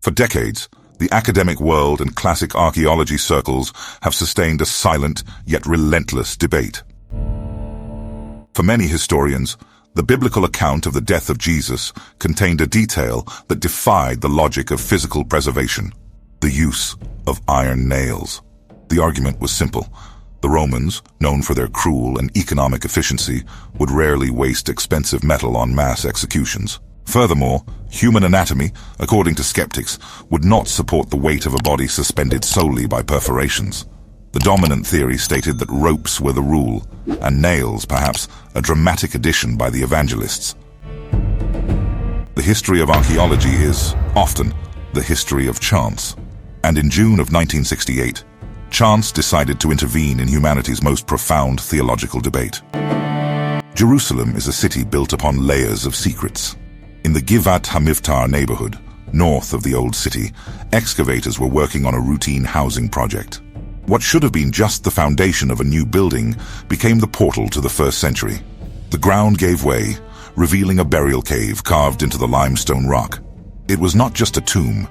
For decades, the academic world and classic archaeology circles have sustained a silent yet relentless debate. For many historians, the biblical account of the death of Jesus contained a detail that defied the logic of physical preservation: the use of iron nails. The argument was simple. The Romans, known for their cruel and economic efficiency, would rarely waste expensive metal on mass executions. Furthermore, human anatomy, according to skeptics, would not support the weight of a body suspended solely by perforations. The dominant theory stated that ropes were the rule, and nails, perhaps, a dramatic addition by the evangelists. The history of archaeology is, often, the history of chance. And in June of 1968, chance decided to intervene in humanity's most profound theological debate. Jerusalem is a city built upon layers of secrets. In the Givat HaMivtar neighborhood, north of the old city, excavators were working on a routine housing project. What should have been just the foundation of a new building became the portal to the first century. The ground gave way, revealing a burial cave carved into the limestone rock. It was not just a tomb.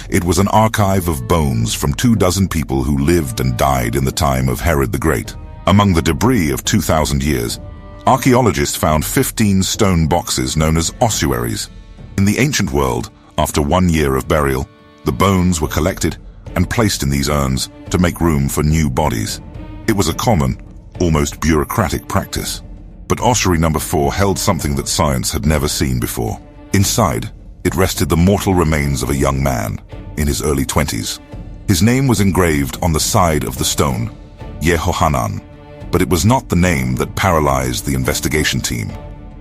It was an archive of bones from 24 people who lived and died in the time of Herod the Great. Among the debris of 2,000 years, archaeologists found 15 stone boxes known as ossuaries. In the ancient world, after 1 year of burial, the bones were collected and placed in these urns to make room for new bodies. It was a common, almost bureaucratic practice. But ossuary number 4 held something that science had never seen before. Inside, it rested the mortal remains of a young man in his early 20s. His name was engraved on the side of the stone, Yehohanan. But it was not the name that paralyzed the investigation team.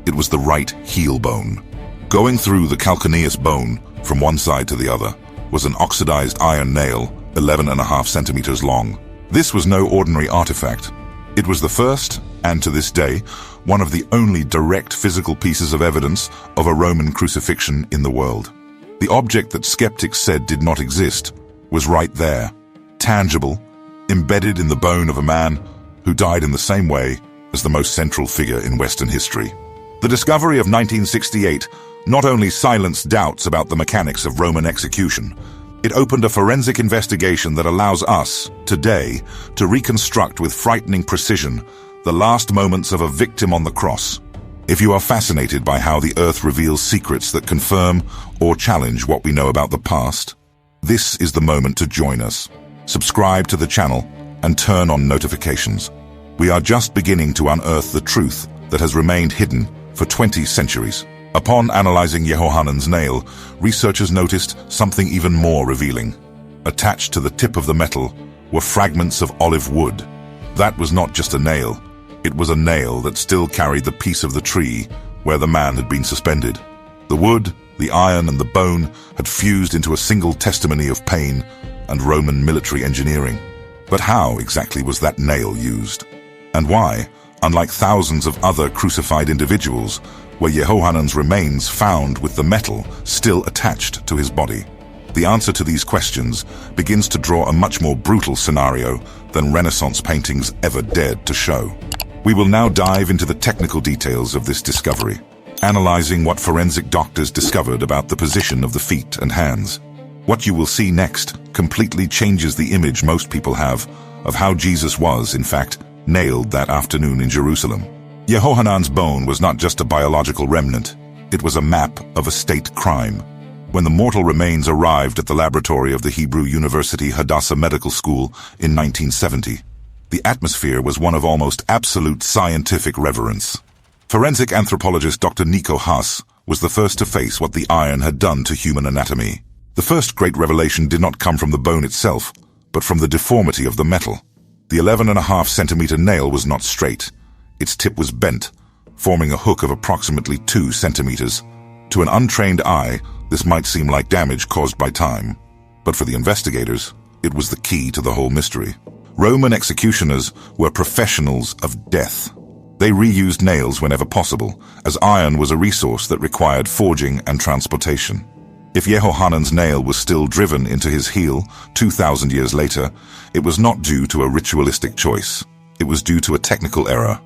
It was the right heel bone. Going through the calcaneus bone from one side to the other was an oxidized iron nail, 11.5 centimeters long. This was no ordinary artifact. It was the first, and to this day, one of the only direct physical pieces of evidence of a Roman crucifixion in the world. The object that skeptics said did not exist was right there, tangible, embedded in the bone of a man who died in the same way as the most central figure in Western history. The discovery of 1968 not only silenced doubts about the mechanics of Roman execution, it opened a forensic investigation that allows us, today, to reconstruct with frightening precision the last moments of a victim on the cross. If you are fascinated by how the earth reveals secrets that confirm or challenge what we know about the past, this is the moment to join us. Subscribe to the channel and turn on notifications. We are just beginning to unearth the truth that has remained hidden for 20 centuries. Upon analyzing Yehohanan's nail, researchers noticed something even more revealing. Attached to the tip of the metal were fragments of olive wood. That was not just a nail. It was a nail that still carried the piece of the tree where the man had been suspended. The wood, the iron, and the bone had fused into a single testimony of pain and Roman military engineering. But how exactly was that nail used? And why, unlike thousands of other crucified individuals, were Yehohanan's remains found with the metal still attached to his body? The answer to these questions begins to draw a much more brutal scenario than Renaissance paintings ever dared to show. We will now dive into the technical details of this discovery, analyzing what forensic doctors discovered about the position of the feet and hands. What you will see next completely changes the image most people have of how Jesus was, in fact, nailed that afternoon in Jerusalem. Yehohanan's bone was not just a biological remnant, it was a map of a state crime. When the mortal remains arrived at the laboratory of the Hebrew University Hadassah Medical School in 1970, the atmosphere was one of almost absolute scientific reverence. Forensic anthropologist Dr. Nico Haas was the first to face what the iron had done to human anatomy. The first great revelation did not come from the bone itself, but from the deformity of the metal. The 11.5 centimeter nail was not straight. Its tip was bent, forming a hook of approximately 2 centimeters. To an untrained eye, this might seem like damage caused by time. But for the investigators, it was the key to the whole mystery. Roman executioners were professionals of death. They reused nails whenever possible, as iron was a resource that required forging and transportation. If Yehohanan's nail was still driven into his heel 2,000 years later, it was not due to a ritualistic choice. It was due to a technical error.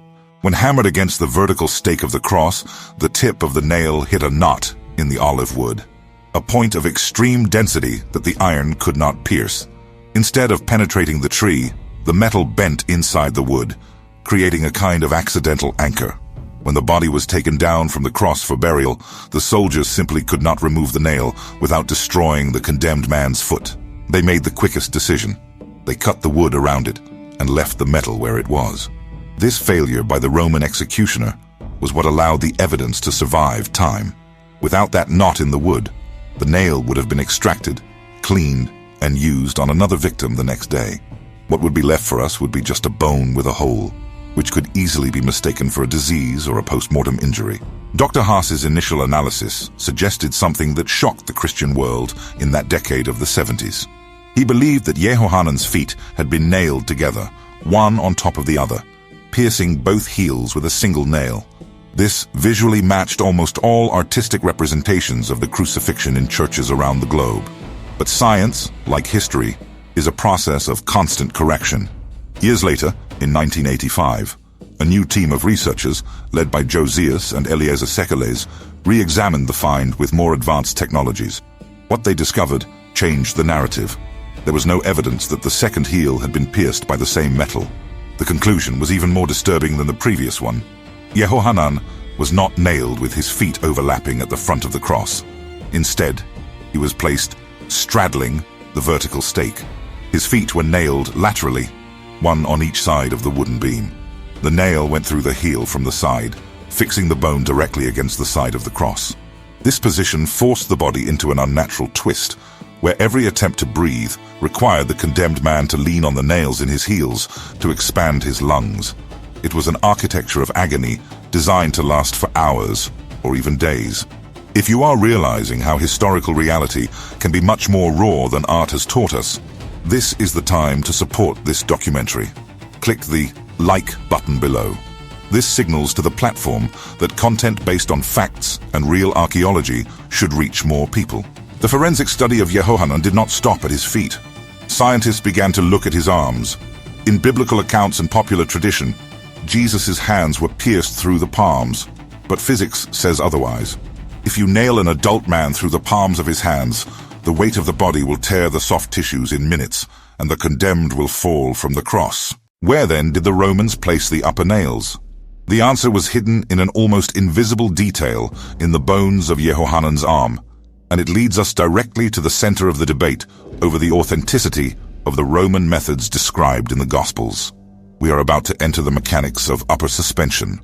When hammered against the vertical stake of the cross, the tip of the nail hit a knot in the olive wood. a point of extreme density that the iron could not pierce. Instead of penetrating the tree, the metal bent inside the wood, creating a kind of accidental anchor. When the body was taken down from the cross for burial, the soldiers simply could not remove the nail without destroying the condemned man's foot. They made the quickest decision. They cut the wood around it and left the metal where it was. This failure by the Roman executioner was what allowed the evidence to survive time. Without that knot in the wood, the nail would have been extracted, cleaned, and used on another victim the next day. What would be left for us would be just a bone with a hole, which could easily be mistaken for a disease or a post-mortem injury. Dr. Haas's initial analysis suggested something that shocked the Christian world in that decade of the 70s. He believed that Yehohanan's feet had been nailed together, one on top of the other, piercing both heels with a single nail. This visually matched almost all artistic representations of the crucifixion in churches around the globe. But science, like history, is a process of constant correction. Years later, in 1985, a new team of researchers, led by Josias and Eliezer Sekeles, re-examined the find with more advanced technologies. What they discovered changed the narrative. There was no evidence that the second heel had been pierced by the same metal. The conclusion was even more disturbing than the previous one. Yehohanan was not nailed with his feet overlapping at the front of the cross. Instead, he was placed straddling the vertical stake. His feet were nailed laterally, one on each side of the wooden beam. The nail went through the heel from the side, fixing the bone directly against the side of the cross. This position forced the body into an unnatural twist, where every attempt to breathe required the condemned man to lean on the nails in his heels to expand his lungs. It was an architecture of agony designed to last for hours or even days. If you are realizing how historical reality can be much more raw than art has taught us, this is the time to support this documentary. Click the like button below. This signals to the platform that content based on facts and real archaeology should reach more people. The forensic study of Yehohanan did not stop at his feet. Scientists began to look at his arms. In biblical accounts and popular tradition, Jesus' hands were pierced through the palms, but physics says otherwise. If you nail an adult man through the palms of his hands, the weight of the body will tear the soft tissues in minutes, and the condemned will fall from the cross. Where then did the Romans place the upper nails? The answer was hidden in an almost invisible detail in the bones of Yehohanan's arm, and it leads us directly to the center of the debate over the authenticity of the Roman methods described in the Gospels. We are about to enter the mechanics of upper suspension,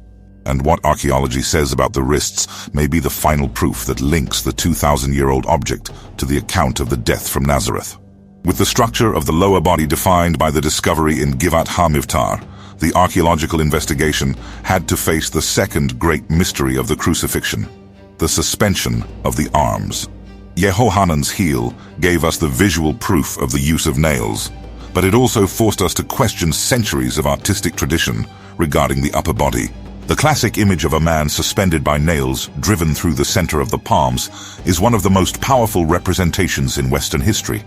and what archaeology says about the wrists may be the final proof that links the 2,000-year-old object to the account of the death from Nazareth. With the structure of the lower body defined by the discovery in Givat HaMivtar, the archaeological investigation had to face the second great mystery of the crucifixion, the suspension of the arms. Yehohanan's heel gave us the visual proof of the use of nails, but it also forced us to question centuries of artistic tradition regarding the upper body. The classic image of a man suspended by nails driven through the center of the palms is one of the most powerful representations in Western history.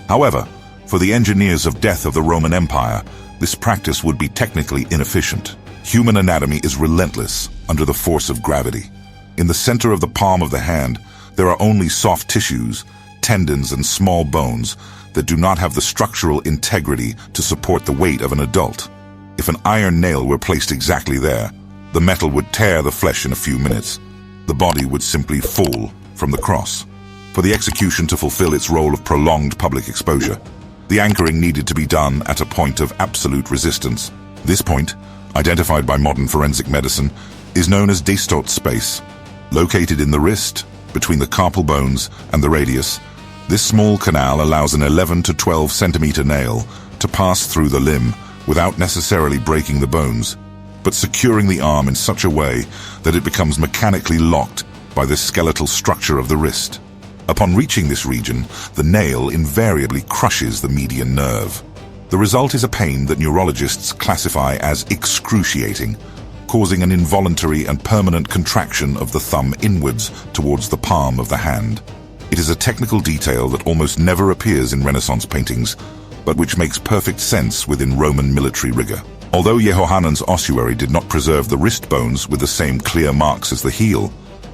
However, for the engineers of death of the Roman Empire, this practice would be technically inefficient. Human anatomy is relentless under the force of gravity. In the center of the palm of the hand, there are only soft tissues, tendons, and small bones that do not have the structural integrity to support the weight of an adult. If an iron nail were placed exactly there, the metal would tear the flesh in a few minutes. The body would simply fall from the cross. For the execution to fulfill its role of prolonged public exposure, the anchoring needed to be done at a point of absolute resistance. This point, identified by modern forensic medicine, is known as Destot space. Located in the wrist, between the carpal bones and the radius, this small canal allows an 11 to 12 centimeter nail to pass through the limb without necessarily breaking the bones, but securing the arm in such a way that it becomes mechanically locked by the skeletal structure of the wrist. Upon reaching this region, the nail invariably crushes the median nerve. The result is a pain that neurologists classify as excruciating, causing an involuntary and permanent contraction of the thumb inwards towards the palm of the hand. It is a technical detail that almost never appears in Renaissance paintings, but which makes perfect sense within Roman military rigor. Although Yehohanan's ossuary did not preserve the wrist bones with the same clear marks as the heel,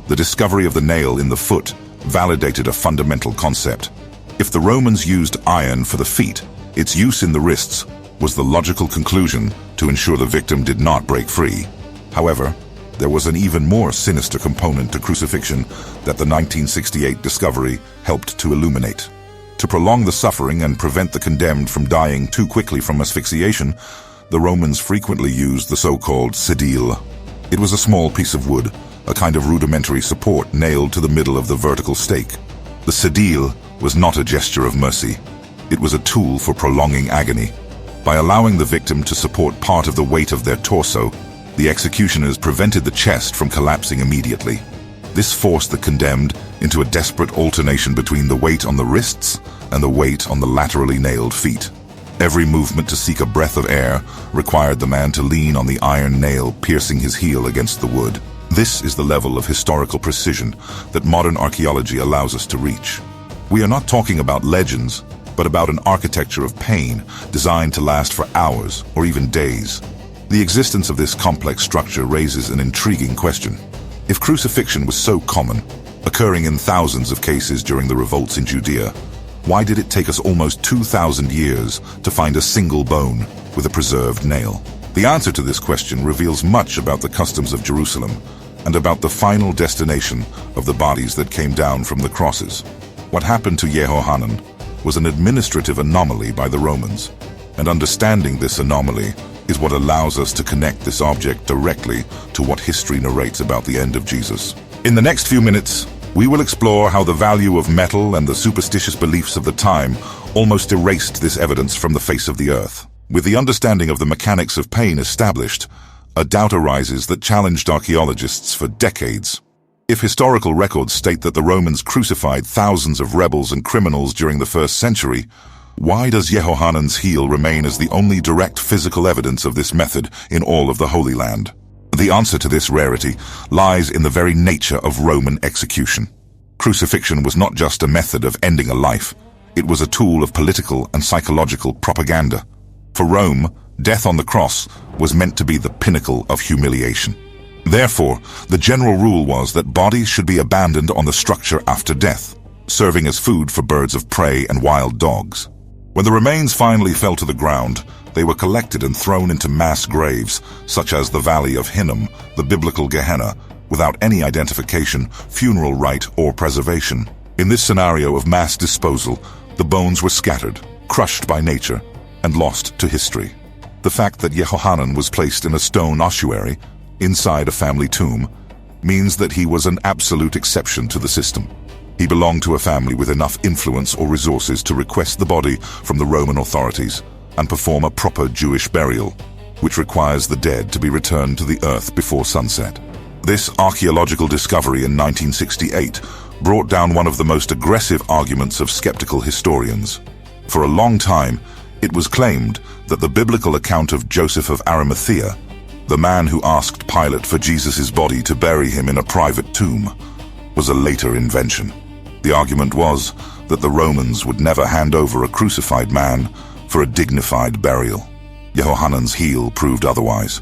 the discovery of the nail in the foot validated a fundamental concept. If the Romans used iron for the feet, its use in the wrists was the logical conclusion to ensure the victim did not break free. However, there was an even more sinister component to crucifixion that the 1968 discovery helped to illuminate. To prolong the suffering and prevent the condemned from dying too quickly from asphyxiation, the Romans frequently used the so-called sedile. It was a small piece of wood, a kind of rudimentary support nailed to the middle of the vertical stake. The sedile was not a gesture of mercy. It was a tool for prolonging agony. By allowing the victim to support part of the weight of their torso, the executioners prevented the chest from collapsing immediately. This forced the condemned into a desperate alternation between the weight on the wrists and the weight on the laterally nailed feet. Every movement to seek a breath of air required the man to lean on the iron nail piercing his heel against the wood. This is the level of historical precision that modern archaeology allows us to reach. We are not talking about legends, but about an architecture of pain designed to last for hours or even days. The existence of this complex structure raises an intriguing question. If crucifixion was so common, occurring in thousands of cases during the revolts in Judea, why did it take us almost 2,000 years to find a single bone with a preserved nail? The answer to this question reveals much about the customs of Jerusalem and about the final destination of the bodies that came down from the crosses. What happened to Yehohanan was an administrative anomaly by the Romans, and understanding this anomaly is what allows us to connect this object directly to what history narrates about the end of Jesus. In the next few minutes, we will explore how the value of metal and the superstitious beliefs of the time almost erased this evidence from the face of the earth. With the understanding of the mechanics of pain established, a doubt arises that challenged archaeologists for decades. If historical records state that the Romans crucified thousands of rebels and criminals during the 1st century, why does Yehohanan's heel remain as the only direct physical evidence of this method in all of the Holy Land? The answer to this rarity lies in the very nature of Roman execution. Crucifixion was not just a method of ending a life, it was a tool of political and psychological propaganda. For Rome, death on the cross was meant to be the pinnacle of humiliation. Therefore, the general rule was that bodies should be abandoned on the structure after death, serving as food for birds of prey and wild dogs. When the remains finally fell to the ground, they were collected and thrown into mass graves, such as the Valley of Hinnom, the biblical Gehenna, without any identification, funeral rite, or preservation. In this scenario of mass disposal, the bones were scattered, crushed by nature, and lost to history. The fact that Yehohanan was placed in a stone ossuary, inside a family tomb, means that he was an absolute exception to the system. He belonged to a family with enough influence or resources to request the body from the Roman authorities and perform a proper Jewish burial, which requires the dead to be returned to the earth before sunset. This archaeological discovery in 1968 brought down one of the most aggressive arguments of skeptical historians. For a long time, it was claimed that the biblical account of Joseph of Arimathea, the man who asked Pilate for Jesus' body to bury him in a private tomb, was a later invention. The argument was that the Romans would never hand over a crucified man for a dignified burial. Yehohanan's heel proved otherwise.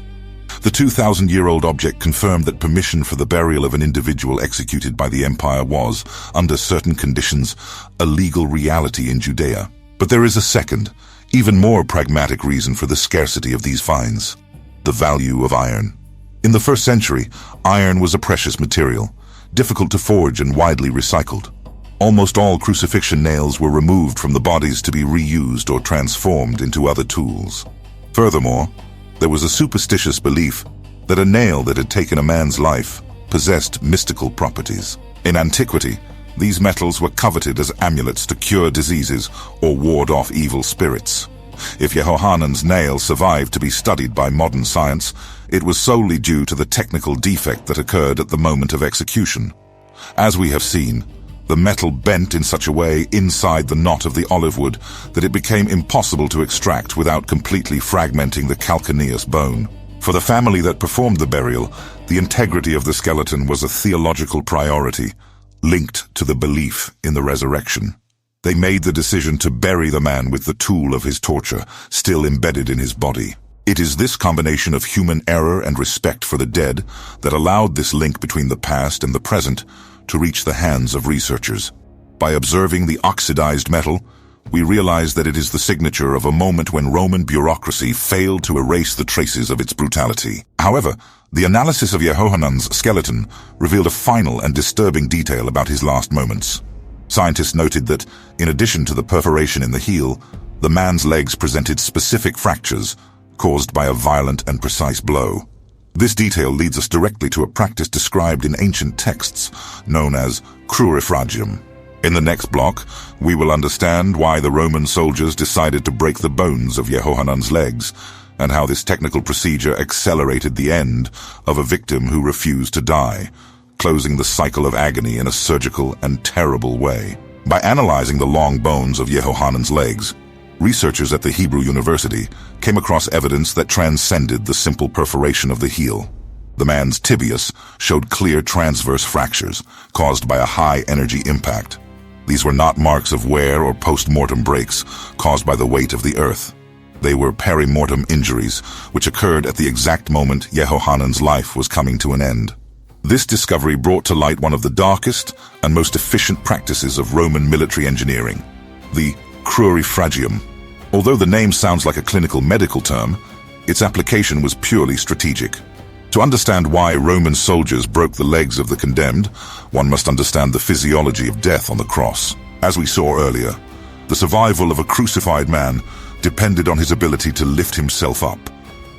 The 2,000-year-old object confirmed that permission for the burial of an individual executed by the empire was, under certain conditions, a legal reality in Judea. But there is a second, even more pragmatic reason for the scarcity of these finds: the value of iron. In the 1st century, iron was a precious material, difficult to forge and widely recycled. Almost all crucifixion nails were removed from the bodies to be reused or transformed into other tools. Furthermore, there was a superstitious belief that a nail that had taken a man's life possessed mystical properties. In antiquity, these metals were coveted as amulets to cure diseases or ward off evil spirits. If Yehohanan's nail survived to be studied by modern science, it was solely due to the technical defect that occurred at the moment of execution. As we have seen, the metal bent in such a way inside the knot of the olive wood that it became impossible to extract without completely fragmenting the calcaneus bone. For the family that performed the burial, the integrity of the skeleton was a theological priority, linked to the belief in the resurrection. They made the decision to bury the man with the tool of his torture still embedded in his body. It is this combination of human error and respect for the dead that allowed this link between the past and the present to reach the hands of researchers. By observing the oxidized metal, we realize that it is the signature of a moment when Roman bureaucracy failed to erase the traces of its brutality. However, the analysis of Yehohanan's skeleton revealed a final and disturbing detail about his last moments. Scientists noted that, in addition to the perforation in the heel, the man's legs presented specific fractures caused by a violent and precise blow. This detail leads us directly to a practice described in ancient texts known as Crurifragium. In the next block, we will understand why the Roman soldiers decided to break the bones of Yehohanan's legs, and how this technical procedure accelerated the end of a victim who refused to die, closing the cycle of agony in a surgical and terrible way. By analyzing the long bones of Yehohanan's legs, researchers at the Hebrew University came across evidence that transcended the simple perforation of the heel. The man's tibius showed clear transverse fractures caused by a high-energy impact. These were not marks of wear or post-mortem breaks caused by the weight of the earth. They were peri-mortem injuries, which occurred at the exact moment Yehohanan's life was coming to an end. This discovery brought to light one of the darkest and most efficient practices of Roman military engineering, the Crurifragium. Although the name sounds like a clinical medical term, its application was purely strategic. To understand why Roman soldiers broke the legs of the condemned, one must understand the physiology of death on the cross. As we saw earlier, the survival of a crucified man depended on his ability to lift himself up,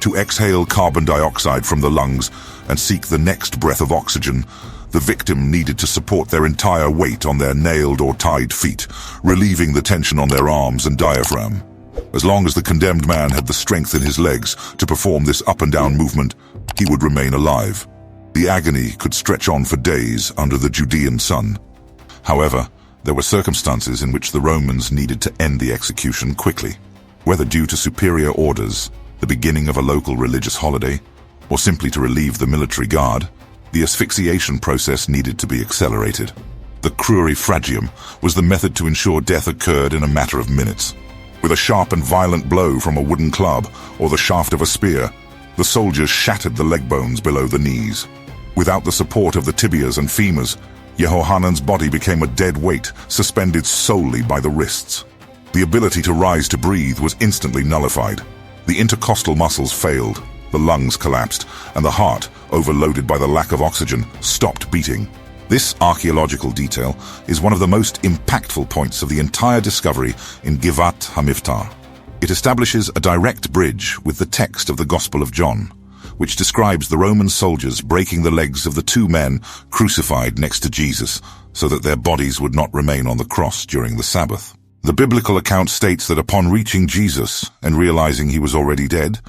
to exhale carbon dioxide from the lungs and seek the next breath of oxygen. The victim needed to support their entire weight on their nailed or tied feet, relieving the tension on their arms and diaphragm. As long as the condemned man had the strength in his legs to perform this up and down movement, he would remain alive. The agony could stretch on for days under the Judean sun. However, there were circumstances in which the Romans needed to end the execution quickly. Whether due to superior orders, the beginning of a local religious holiday, or simply to relieve the military guard, the asphyxiation process needed to be accelerated. The Crurifragium was the method to ensure death occurred in a matter of minutes. With a sharp and violent blow from a wooden club or the shaft of a spear, the soldiers shattered the leg bones below the knees. Without the support of the tibias and femurs, Yehohanan's body became a dead weight, suspended solely by the wrists. The ability to rise to breathe was instantly nullified. The intercostal muscles failed, the lungs collapsed, and the heart, overloaded by the lack of oxygen, stopped beating. This archaeological detail is one of the most impactful points of the entire discovery in Givat HaMivtar. It establishes a direct bridge with the text of the Gospel of John, which describes the Roman soldiers breaking the legs of the two men crucified next to Jesus so that their bodies would not remain on the cross during the Sabbath. The biblical account states that upon reaching Jesus and realizing he was already dead,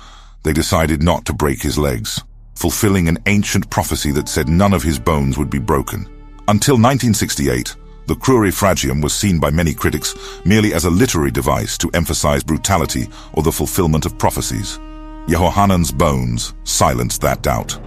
they decided not to break his legs, fulfilling an ancient prophecy that said none of his bones would be broken. Until 1968, the Crurifragium was seen by many critics merely as a literary device to emphasize brutality or the fulfillment of prophecies. Yehohanan's bones silenced that doubt.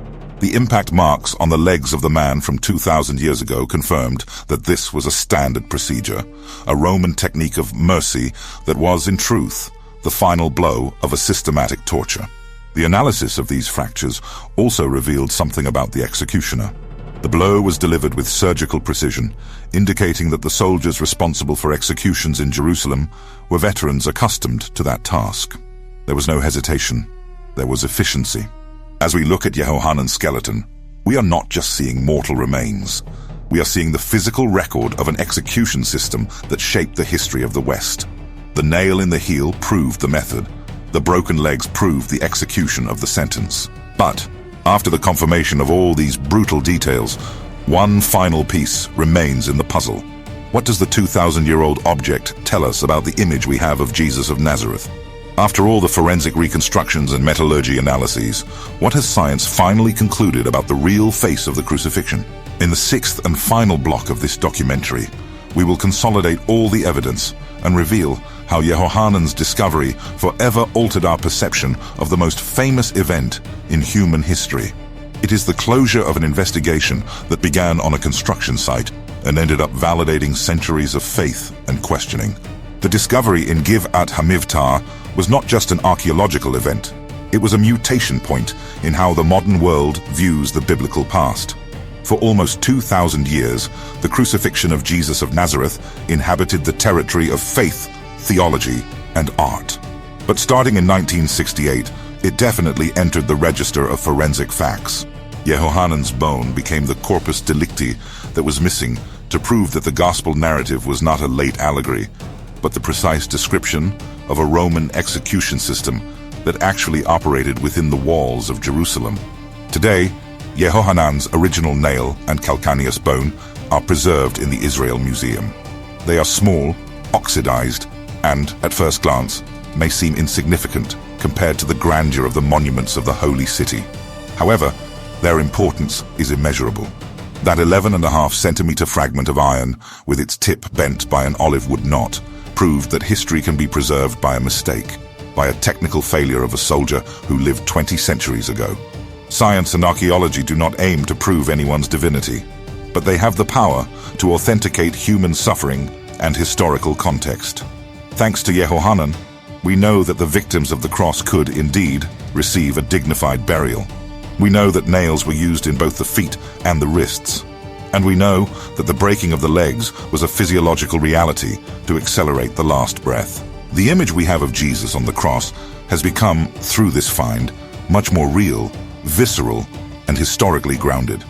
The impact marks on the legs of the man from 2,000 years ago confirmed that this was a standard procedure, a Roman technique of mercy that was, in truth, the final blow of a systematic torture. The analysis of these fractures also revealed something about the executioner. The blow was delivered with surgical precision, indicating that the soldiers responsible for executions in Jerusalem were veterans accustomed to that task. There was no hesitation. There was efficiency. As we look at Yehohanan's skeleton, we are not just seeing mortal remains. We are seeing the physical record of an execution system that shaped the history of the West. The nail in the heel proved the method. The broken legs proved the execution of the sentence. But after the confirmation of all these brutal details, one final piece remains in the puzzle. What does the 2,000-year-old object tell us about the image we have of Jesus of Nazareth? After all the forensic reconstructions and metallurgy analyses, what has science finally concluded about the real face of the crucifixion? In the sixth and final block of this documentary, we will consolidate all the evidence and reveal how Yehohanan's discovery forever altered our perception of the most famous event in human history. It is the closure of an investigation that began on a construction site and ended up validating centuries of faith and questioning. The discovery in Givat HaMivtar was not just an archaeological event. It was a mutation point in how the modern world views the biblical past. For almost 2,000 years, the crucifixion of Jesus of Nazareth inhabited the territory of faith, theology, and art. But starting in 1968, it definitely entered the register of forensic facts. Yehohanan's bone became the corpus delicti that was missing to prove that the gospel narrative was not a late allegory, but the precise description of a Roman execution system that actually operated within the walls of Jerusalem. Today, Yehohanan's original nail and calcaneus bone are preserved in the Israel Museum. They are small, oxidized, and, at first glance, may seem insignificant compared to the grandeur of the monuments of the Holy City. However, their importance is immeasurable. That 11.5-centimeter fragment of iron, with its tip bent by an olive wood knot, proved that history can be preserved by a mistake, by a technical failure of a soldier who lived 20 centuries ago. Science and archaeology do not aim to prove anyone's divinity, but they have the power to authenticate human suffering and historical context. Thanks to Yehohanan, we know that the victims of the cross could, indeed, receive a dignified burial. We know that nails were used in both the feet and the wrists. And we know that the breaking of the legs was a physiological reality to accelerate the last breath. The image we have of Jesus on the cross has become, through this find, much more real, visceral, and historically grounded.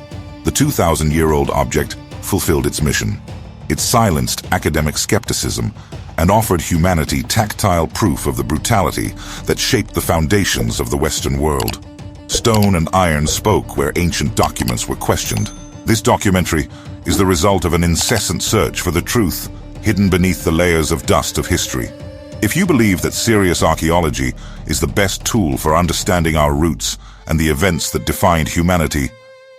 The 2,000-year-old object fulfilled its mission. It silenced academic skepticism and offered humanity tactile proof of the brutality that shaped the foundations of the Western world. Stone and iron spoke where ancient documents were questioned. This documentary is the result of an incessant search for the truth hidden beneath the layers of dust of history. If you believe that serious archaeology is the best tool for understanding our roots and the events that defined humanity,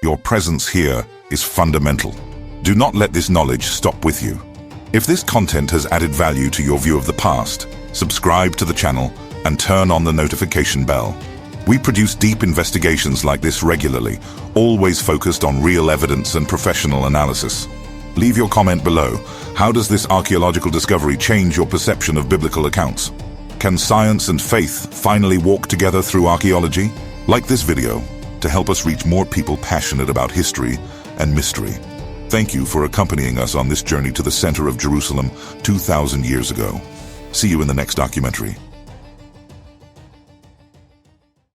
your presence here is fundamental. Do not let this knowledge stop with you. If this content has added value to your view of the past, subscribe to the channel and turn on the notification bell. We produce deep investigations like this regularly, always focused on real evidence and professional analysis. Leave your comment below. How does this archaeological discovery change your perception of biblical accounts? Can science and faith finally walk together through archaeology? Like this video to help us reach more people passionate about history and mystery. Thank you for accompanying us on this journey to the center of Jerusalem 2,000 years ago. See you in the next documentary.